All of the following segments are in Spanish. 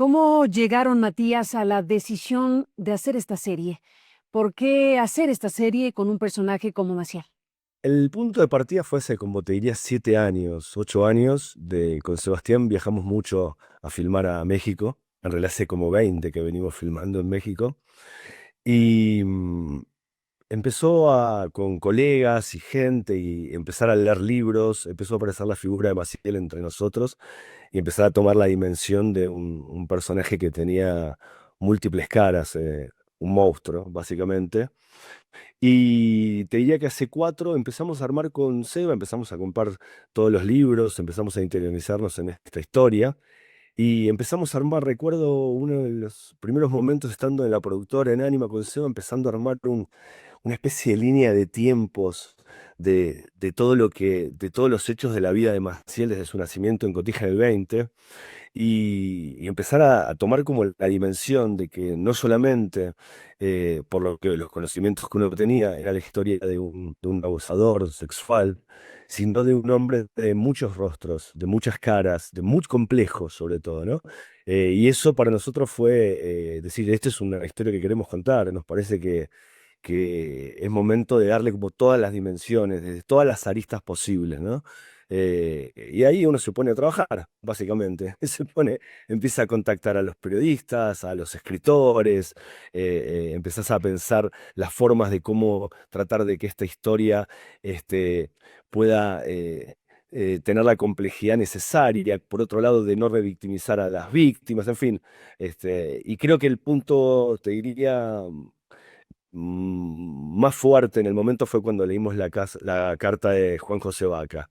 ¿Cómo llegaron, Matías, a la decisión de hacer esta serie? ¿Por qué hacer esta serie con un personaje como Maciel? El punto de partida fue hace, como te diría, 7 años, 8 años. Con Sebastián viajamos mucho a filmar a México. En realidad hace como 20 que venimos filmando en México. Y empezó con colegas y gente y empezar a leer libros. Empezó a aparecer la figura de Maciel entre nosotros y empezar a tomar la dimensión de un personaje que tenía múltiples caras, un monstruo, básicamente. Y te diría que hace 4 empezamos a armar con Seba, empezamos a comprar todos los libros, empezamos a interiorizarnos en esta historia y empezamos a armar, recuerdo uno de los primeros momentos estando en la productora en Anima con Seba, empezando a armar una especie de línea de tiempos de todo de todos los hechos de la vida de Maciel desde su nacimiento en Cotija en el 20 y empezar a tomar como la dimensión de que no solamente por lo que los conocimientos que uno tenía era la historia de un abusador sexual, sino de un hombre de muchos rostros, de muchas caras, de muy complejo sobre todo, ¿no? Y eso para nosotros fue decir, esta es una historia que queremos contar, nos parece que es momento de darle como todas las dimensiones, desde todas las aristas posibles, ¿no? Y ahí uno se pone a trabajar, básicamente. Empieza a contactar a los periodistas, a los escritores, empezás a pensar las formas de cómo tratar de que esta historia pueda tener la complejidad necesaria, por otro lado, de no revictimizar a las víctimas, en fin. Y creo que el punto, te diría más fuerte en el momento fue cuando leímos la carta de Juan José Vaca.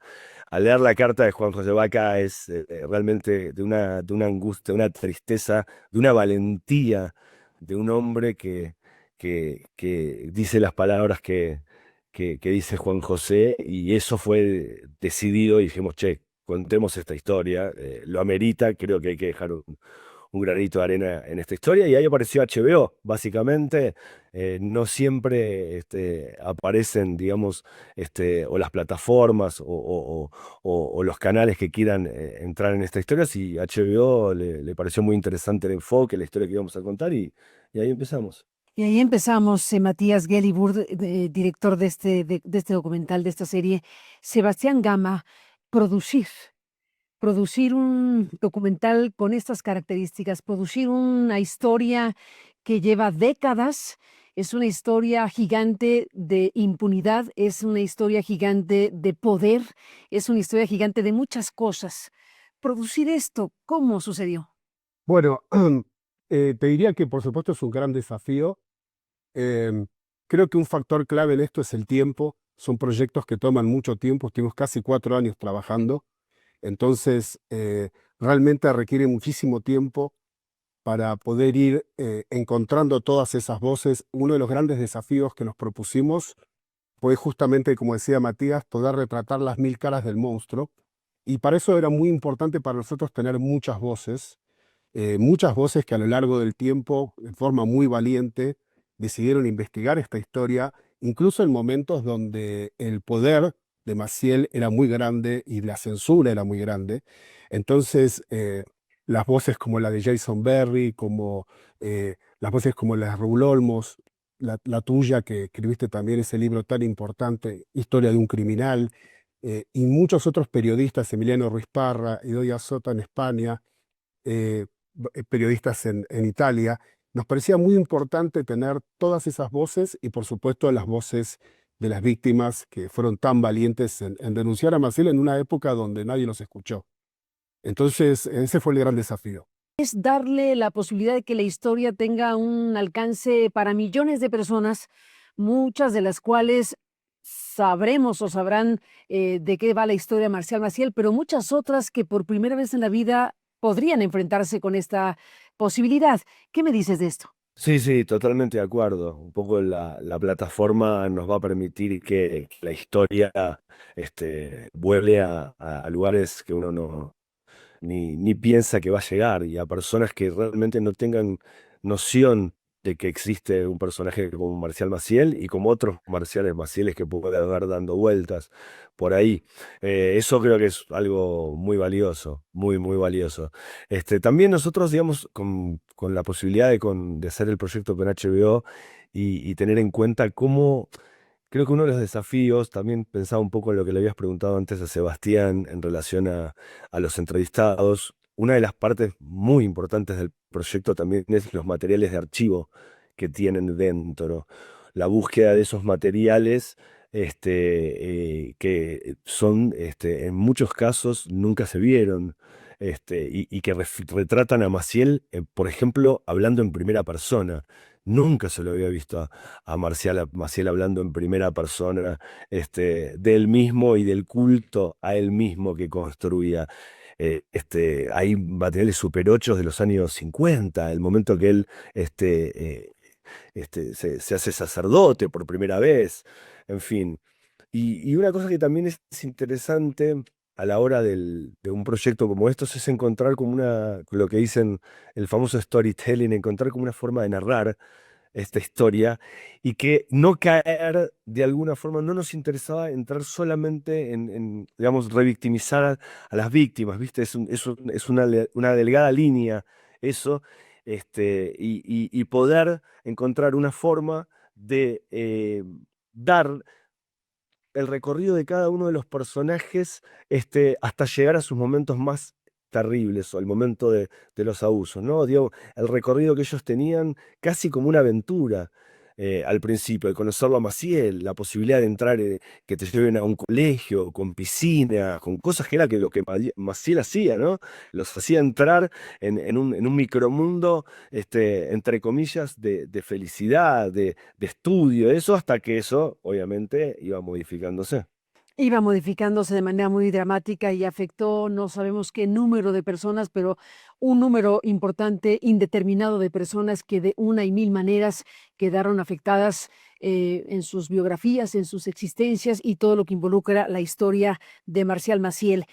Al leer la carta de Juan José Vaca es realmente de una angustia, de una tristeza, de una valentía de un hombre que dice las palabras que dice Juan José y eso fue decidido y dijimos, che, contemos esta historia, lo amerita, creo que hay que dejar un granito de arena en esta historia y ahí apareció HBO, básicamente. No siempre aparecen, digamos, o las plataformas o los canales que quieran entrar en esta historia. Si HBO le pareció muy interesante el enfoque, la historia que íbamos a contar y ahí empezamos. Y ahí empezamos, Matías Gelibur, director de este documental, de esta serie. Sebastián Gama, producir. Producir un documental con estas características, producir una historia que lleva décadas, es una historia gigante de impunidad, es una historia gigante de poder, es una historia gigante de muchas cosas. Producir esto, ¿cómo sucedió? Bueno, te diría que por supuesto es un gran desafío. Em, Creo que un factor clave en esto es el tiempo. Son proyectos que toman mucho tiempo. Estuvimos casi 4 años trabajando. Entonces, realmente requiere muchísimo tiempo para poder ir encontrando todas esas voces. Uno de los grandes desafíos que nos propusimos fue justamente, como decía Matías, poder retratar las 1000 caras del monstruo. Y para eso era muy importante para nosotros tener muchas voces que a lo largo del tiempo, de forma muy valiente, decidieron investigar esta historia, incluso en momentos donde el poder de Maciel era muy grande y la censura era muy grande. Entonces, las voces como la de Jason Berry, como las voces como la de Raúl Olmos, la tuya que escribiste también ese libro tan importante, Historia de un criminal, y muchos otros periodistas, Emiliano Ruiz Parra, Idoia Sota en España, eh, periodistas en Italia, nos parecía muy importante tener todas esas voces y por supuesto las voces de las víctimas que fueron tan valientes en denunciar a Maciel en una época donde nadie los escuchó. Entonces, ese fue el gran desafío. Es darle la posibilidad de que la historia tenga un alcance para millones de personas, muchas de las cuales sabremos o sabrán de qué va la historia de Marcial Maciel, pero muchas otras que por primera vez en la vida podrían enfrentarse con esta posibilidad. ¿Qué me dices de esto? Sí, sí, totalmente de acuerdo. Un poco la plataforma nos va a permitir que la historia vuele a lugares que uno ni piensa que va a llegar y a personas que realmente no tengan noción de que existe un personaje como Marcial Maciel y como otros Marciales Macieles que puede haber dando vueltas por ahí. Eso creo que es algo muy valioso, muy, muy valioso. También nosotros, digamos, con la posibilidad de hacer el proyecto con HBO y tener en cuenta cómo, creo que uno de los desafíos, también pensaba un poco en lo que le habías preguntado antes a Sebastián en relación a los entrevistados. Una de las partes muy importantes del proyecto también es los materiales de archivo que tienen dentro. La búsqueda de esos materiales que son, en muchos casos, nunca se vieron. Y que retratan a Maciel, por ejemplo, hablando en primera persona. Nunca se lo había visto a Maciel hablando en primera persona, de él mismo y del culto a él mismo que construía. Hay materiales Super 8 de los años 50, el momento que él se hace sacerdote por primera vez, en fin. Y una cosa que también es interesante a la hora de un proyecto como estos es encontrar como lo que dicen el famoso storytelling, encontrar como una forma de narrar esta historia y que no caer de alguna forma, no nos interesaba entrar solamente digamos, revictimizar a las víctimas, ¿viste? Es una delgada línea eso, y poder encontrar una forma de dar el recorrido de cada uno de los personajes hasta llegar a sus momentos más terribles o el momento de los abusos, ¿no? Digo, el recorrido que ellos tenían casi como una aventura al principio, de conocerlo a Maciel, la posibilidad de entrar, que te lleven a un colegio con piscina, con cosas que era lo que Maciel hacía, ¿no? Los hacía entrar en un micromundo, entre comillas, de felicidad, de estudio, eso, hasta que eso, obviamente, iba modificándose. Iba modificándose de manera muy dramática y afectó, no sabemos qué número de personas, pero un número importante, indeterminado de personas que de una y mil maneras quedaron afectadas en sus biografías, en sus existencias y todo lo que involucra la historia de Marcial Maciel.